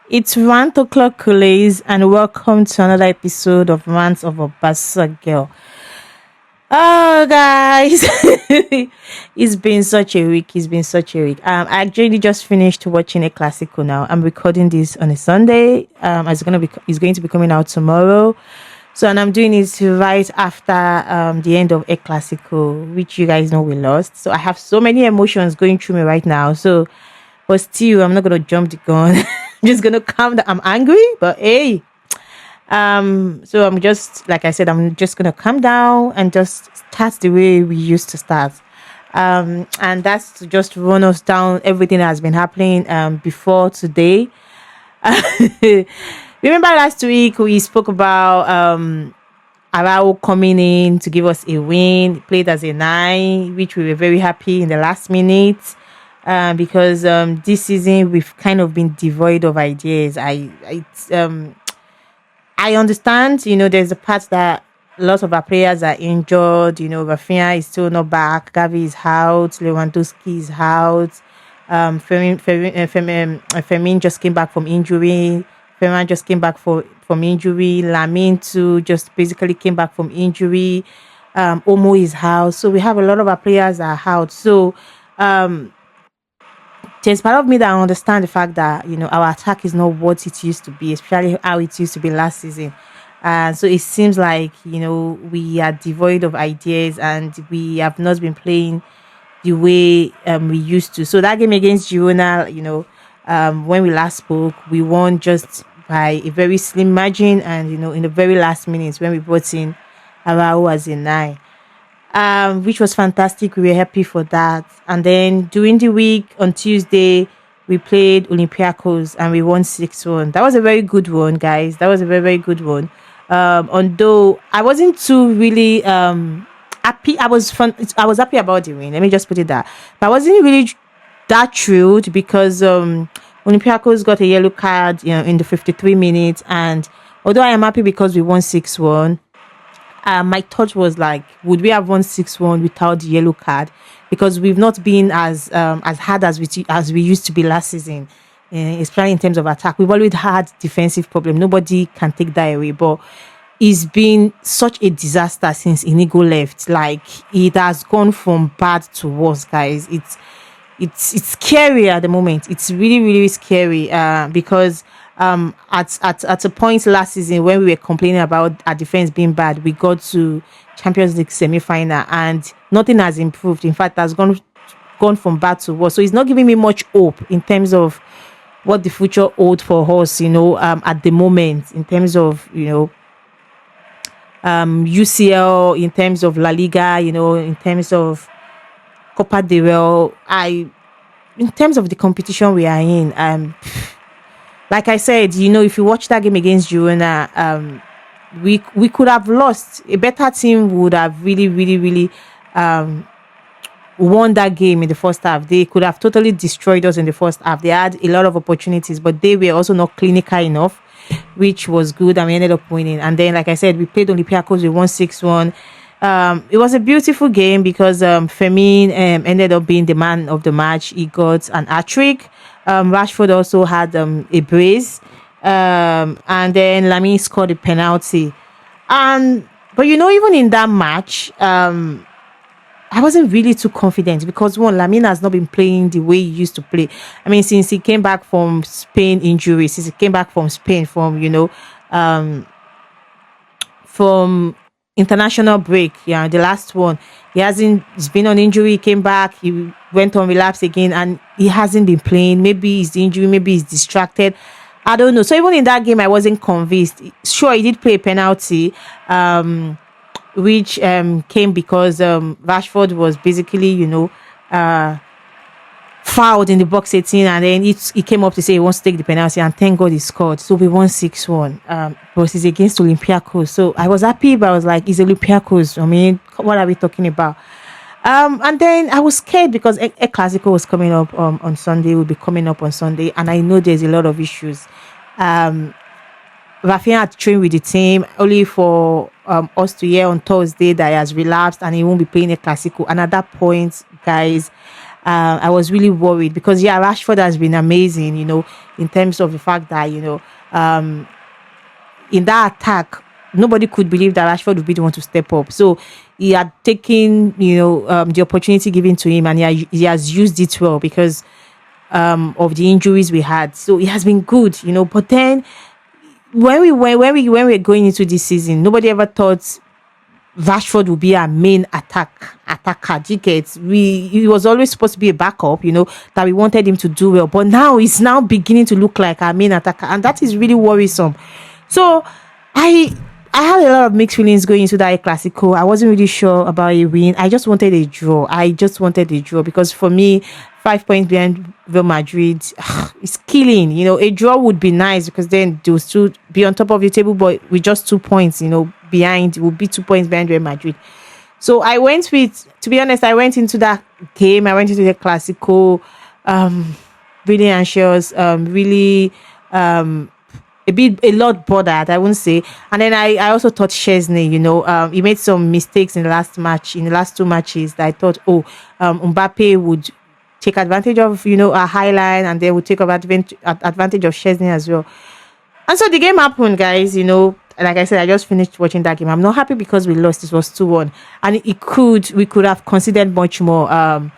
It's Rant o'clock, Kulays, and welcome to another episode of Rants of a Barca Girl. Oh, guys, it's been such a week. It's been such a week. I actually just finished watching El-clasico now. I'm recording this on a Sunday. It's going to be coming out tomorrow. So, and I'm doing it right after the end of El-clasico, which you guys know we lost. So, I have so many emotions going through me right now. So, but still, I'm not gonna jump the gun. I'm just gonna calm down. I'm angry, but hey, so I'm just like I said, I'm just gonna calm down and just start the way we used to start. And that's to just run us down everything that has been happening before today. Remember last week we spoke about Arao coming in to give us a win, played as a nine, which we were very happy in the last minute. Because this season we've kind of been devoid of ideas. I understand, there's a part that lots of our players are injured. Rafinha is still not back. Gavi is out. Lewandowski is out. Fermin just came back from injury. Ferman just came back from injury. Lamine too just basically came back from injury. Omo is out. So we have a lot of our players that are out. So there's part of me that I understand the fact that our attack is not what it used to be, especially how it used to be last season. So it seems like we are devoid of ideas and we have not been playing the way we used to. So that game against Girona, when we last spoke, we won just by a very slim margin, and in the very last minutes when we brought in Arao as a nine. Which was fantastic. We were happy for that. And then during the week on Tuesday, we played Olympiacos and we won 6-1. That was a very good one, guys. That was a very, very good one. Although I wasn't too really happy. I was happy about the win. Let me just put it that. But I wasn't really that thrilled because Olympiacos got a yellow card, in the 53 minutes. And although I am happy because we won 6-1, my thought was like, would we have won 6-1 without the yellow card? Because we've not been as hard as we used to be last season, especially in terms of attack. We've always had defensive problem. Nobody can take that away. But it's been such a disaster since Inigo left. Like, it has gone from bad to worse, guys. It's scary at the moment. It's really, really scary because at a point last season when we were complaining about our defense being bad, we got to Champions League semi-final and nothing has improved. In fact, has gone from bad to worse. So it's not giving me much hope in terms of what the future holds for us, at the moment, in terms of, UCL, in terms of La Liga, in terms of Copa del Rey. In terms of the competition we are in, like I said, if you watch that game against Girona, we could have lost. A better team would have really, really, really won that game in the first half. They could have totally destroyed us in the first half. They had a lot of opportunities, but they were also not clinical enough, which was good, and we ended up winning. And then, like I said, we played Olympiacos, we won 6-1. It was a beautiful game because Fermin ended up being the man of the match. He got an hat-trick. Rashford also had a brace. And then Lamine scored a penalty. But even in that match, I wasn't really too confident because one, Lamine has not been playing the way he used to play. I mean, since he came back from Spain injury, since he came back from Spain from international break, the last one, he's been on injury. He came back, he went on relapse again, and he hasn't been playing. Maybe he's injury, maybe he's distracted, I don't know. So even in that game, I wasn't convinced. Sure, he did play a penalty, which came because Rashford was basically fouled in the box 18, and then he came up to say he wants to take the penalty, and thank God he scored. So we won 6-1. But it's against Olympiacos. So I was happy, but I was like, it's Olympiacos. I mean, what are we talking about? And then I was scared because El-clasico was coming up on Sunday, will be coming up on Sunday, and I know there's a lot of issues. Rafinha had trained with the team only for us to hear on Thursday that he has relapsed and he won't be playing El-clasico. And at that point, guys, I was really worried because Rashford has been amazing. in terms of the fact that, in that attack, nobody could believe that Rashford would be the one to step up. So he had taken, the opportunity given to him, and he has used it well because of the injuries we had. So it has been good, But then when we were going into this season, nobody ever thought Rashford would be our main attacker. He was always supposed to be a backup, that we wanted him to do well. But now he's now beginning to look like our main attacker, and that is really worrisome. So I had a lot of mixed feelings going into that El-clasico. I wasn't really sure about a win. I just wanted a draw. Because for me, 5 points behind Real Madrid is killing. A draw would be nice because then they will still be on top of the table, but with just 2 points, behind, it would be 2 points behind Real Madrid. So to be honest, I went into that game. I went into the Clasico, really anxious, really, a lot bothered, I wouldn't say. And then I also thought Chesney, he made some mistakes in the last 2 matches that I thought, Mbappe would take advantage of, a high line, and they would take advantage of Chesney as well. And so the game happened, guys, like I said, I just finished watching that game. I'm not happy because we lost. It was 2-1. And we could have considered much more. And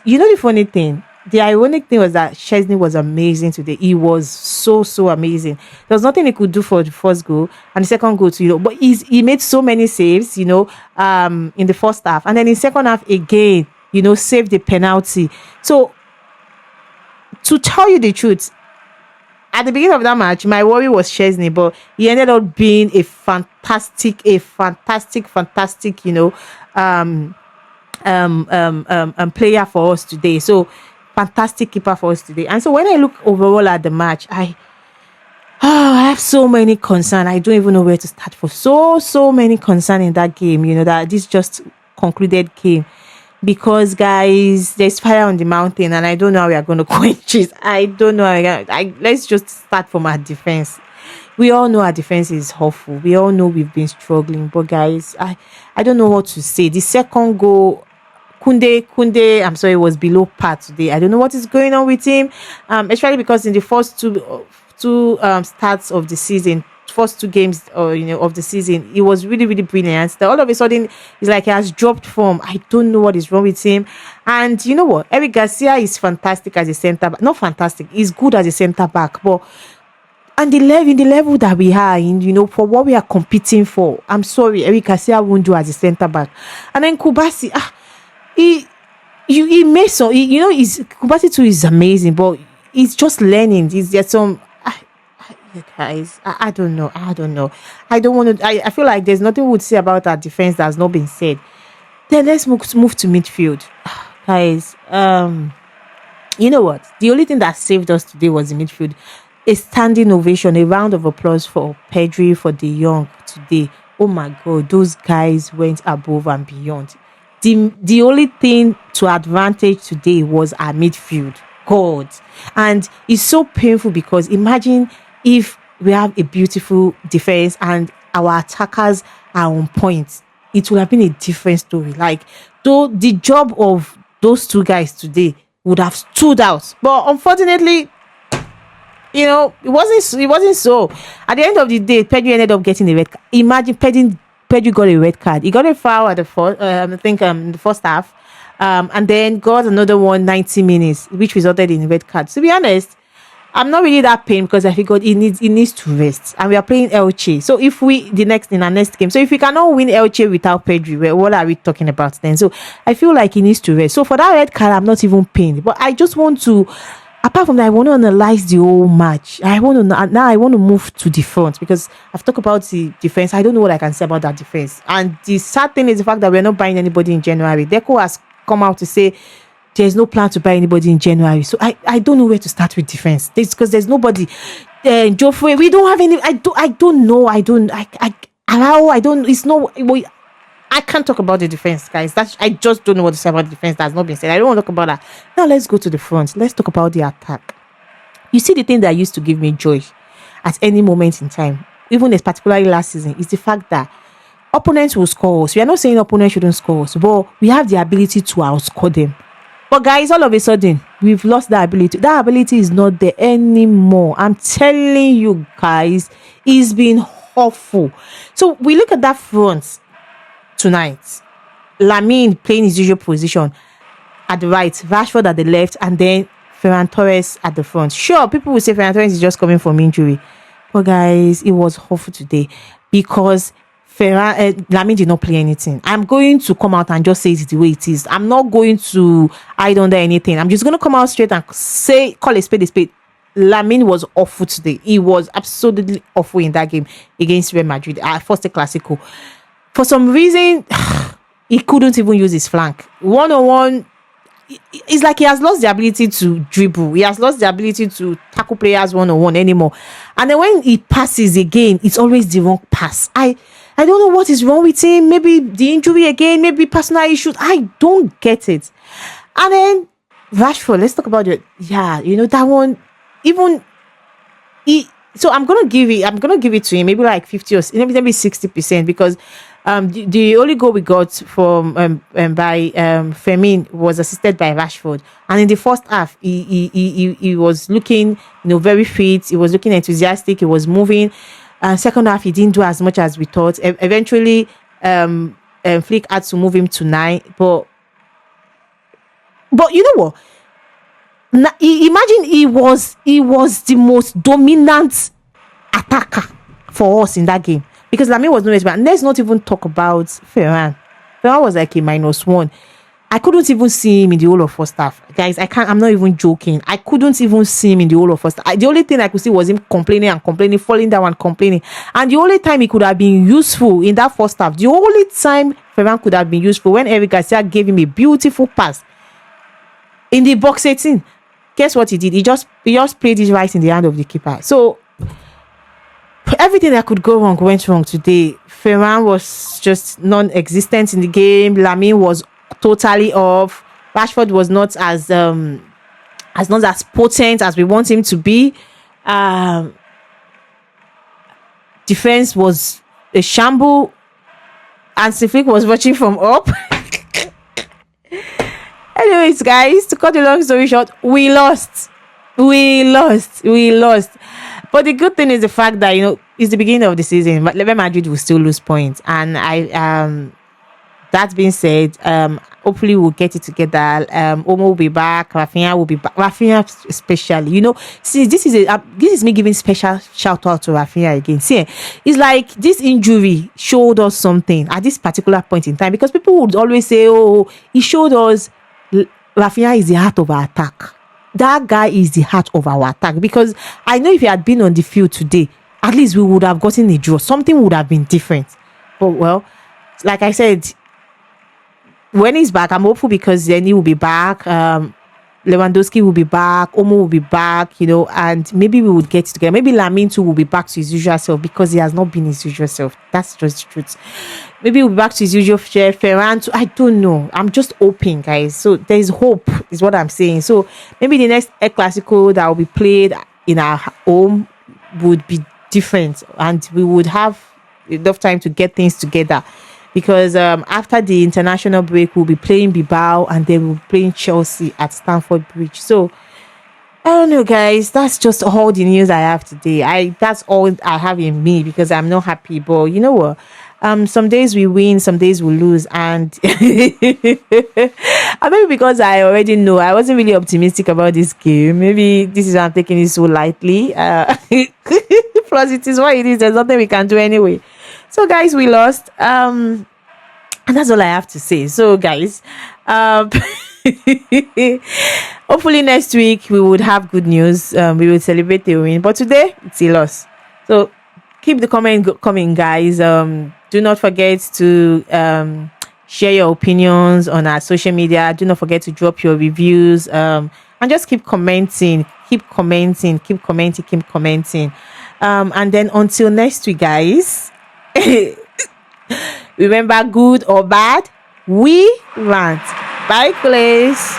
the funny thing, the ironic thing was that Chesney was amazing today. He was so amazing. There was nothing he could do for the first goal and the second goal too, but he made so many saves, in the first half. And then in second half again, saved the penalty. So to tell you the truth, at the beginning of that match, my worry was Chesney, but he ended up being a fantastic, player for us today. So fantastic keeper for us today. And so when I look overall at the match, I have so many concerns. I don't even know where to start for so many concerns in that game. That this just concluded game. Because, guys, there's fire on the mountain, and I don't know how we are going to quench it. I don't know. Let's just start from our defense. We all know our defense is awful. We all know we've been struggling. But, guys, I don't know what to say. The second goal, Kunde, I'm sorry, was below par today. I don't know what is going on with him, especially because in the first two starts of the season, first 2 games of the season, he was really brilliant. Then all of a sudden it's like he has dropped form. I don't know what is wrong with him. And you know what, Eric Garcia is fantastic as a center back. Not fantastic, he's good as a center back, but and the level that we are in, for what we are competing for, I'm sorry, Eric Garcia won't do as a center back. And then Kubasi, he made some, Kubasi too is amazing, but he's just learning. There's some, guys, I don't know. I don't want to. I feel like there's nothing we would say about our defense that has not been said. Then let's move to midfield, guys. You know what? The only thing that saved us today was the midfield. A standing ovation, a round of applause for Pedri, for De Jong today. Oh my God, those guys went above and beyond. The only thing to advantage today was our midfield. God, and it's so painful because imagine if we have a beautiful defense and our attackers are on point, it would have been a different story. Like, though the job of those 2 guys today would have stood out, but unfortunately, it wasn't so. At the end of the day, Pedri ended up getting a red card. Imagine Pedri got a red card. He got a foul at the first, in the first half, and then got another one 90 minutes, which resulted in a red card. To be honest, I'm not really that pain because I figured he needs to rest, and we are playing Elche. So if in our next game, so if we cannot win Elche without Pedri, what are we talking about then? So I feel like he needs to rest. So for that red card, I'm not even pained, but I just want to. Apart from that, I want to analyze the whole match. I want to move to the front because I've talked about the defense. I don't know what I can say about that defense. And the sad thing is the fact that we're not buying anybody in January. Deco has come out to say there's no plan to buy anybody in January. So I don't know where to start with defense. Because there's nobody. Joffrey, we don't have any. I don't know. I can't talk about the defense, guys. I just don't know what to say about the defense that's not been said. I don't want to talk about that. Now let's go to the front. Let's talk about the attack. You see, the thing that used to give me joy at any moment in time, even particularly last season, is the fact that opponents will score us. We are not saying opponents shouldn't score us, but we have the ability to outscore them. But guys, all of a sudden, we've lost that ability. That ability is not there anymore. I'm telling you guys, it's been awful. So we look at that front tonight. Lamine playing his usual position at the right, Rashford at the left, and then Ferran Torres at the front. Sure, people will say Ferran Torres is just coming from injury, but guys, it was awful today because Lamine did not play anything. I'm going to come out and just say it the way it is. I'm not going to hide under anything. I'm just going to come out straight and say, call a spade a spade. Lamine was awful today. He was absolutely awful in that game against Real Madrid. First clasico. For some reason, he couldn't even use his flank. 1-on-1, it's like he has lost the ability to dribble. He has lost the ability to tackle players 1-on-1 anymore. And then when he passes again, it's always the wrong pass. I don't know what is wrong with him. Maybe the injury again, maybe personal issues. I don't get it. And then Rashford, let's talk about it. Yeah, that one, even so I'm gonna give it to him, maybe like 50 or maybe 60%, because the only goal we got from by Fermin was assisted by Rashford, and in the first half he was looking very fit, he was looking enthusiastic, he was moving. Second half he didn't do as much as we thought. Eventually Flick had to move him to 9, but you know what? Imagine he was the most dominant attacker for us in that game, because Lamine was no less bad. Let's not even talk about Ferran. Ferran was like a -1. I couldn't even see him in the whole of first half, guys. I'm not even joking. I couldn't even see him in the whole of first half. The only thing I could see was him complaining, falling down and complaining. And the only time he could have been useful in that first half, the only time Ferran could have been useful, when Eric Garcia gave him a beautiful pass in the box 18. Guess what he did? He just played it right in the hand of the keeper. So everything that could go wrong went wrong today. Ferran was just non-existent in the game. Lamine was totally off. Rashford was not as potent as we want him to be. Defense was a shamble. And Flick was watching from up. Anyways, guys, to cut the long story short, we lost. But the good thing is the fact that it's the beginning of the season, but Real Madrid will still lose points. And that being said, hopefully we'll get it together. Omo will be back. Rafinha will be back. Rafinha especially. See, this is me giving special shout out to Rafinha again. See, it's like this injury showed us something at this particular point in time, because people would always say, "Oh, he showed us." Rafinha is the heart of our attack. That guy is the heart of our attack, because I know if he had been on the field today, at least we would have gotten a draw. Something would have been different. But well, like I said, when he's back, I'm hopeful, because then he will be back. Lewandowski will be back. Omo will be back, and maybe we would get it together. Maybe Lamine too will be back to his usual self, because he has not been his usual self. That's just the truth. Maybe we'll be back to his usual self. Ferran too. I don't know. I'm just hoping, guys. So there's hope, is what I'm saying. So maybe the next El-clasico that will be played in our home would be different, and we would have enough time to get things together. Because after the international break, we'll be playing Bilbao, and then we'll be playing Chelsea at Stamford Bridge. So, I don't know, guys. That's just all the news I have today. That's all I have in me, because I'm not happy. But you know what? Some days we win, some days we lose. And maybe because I already know, I wasn't really optimistic about this game. Maybe this is why I'm taking it so lightly. Plus, it is what it is. There's nothing we can do anyway. So guys, we lost. And that's all I have to say. So guys, hopefully next week we would have good news. We will celebrate the win. But today it's a loss. So keep the comment coming, guys. Do not forget to share your opinions on our social media. Do not forget to drop your reviews. And just keep commenting. And then until next week, guys. Remember, good or bad, we rant. Bye, please.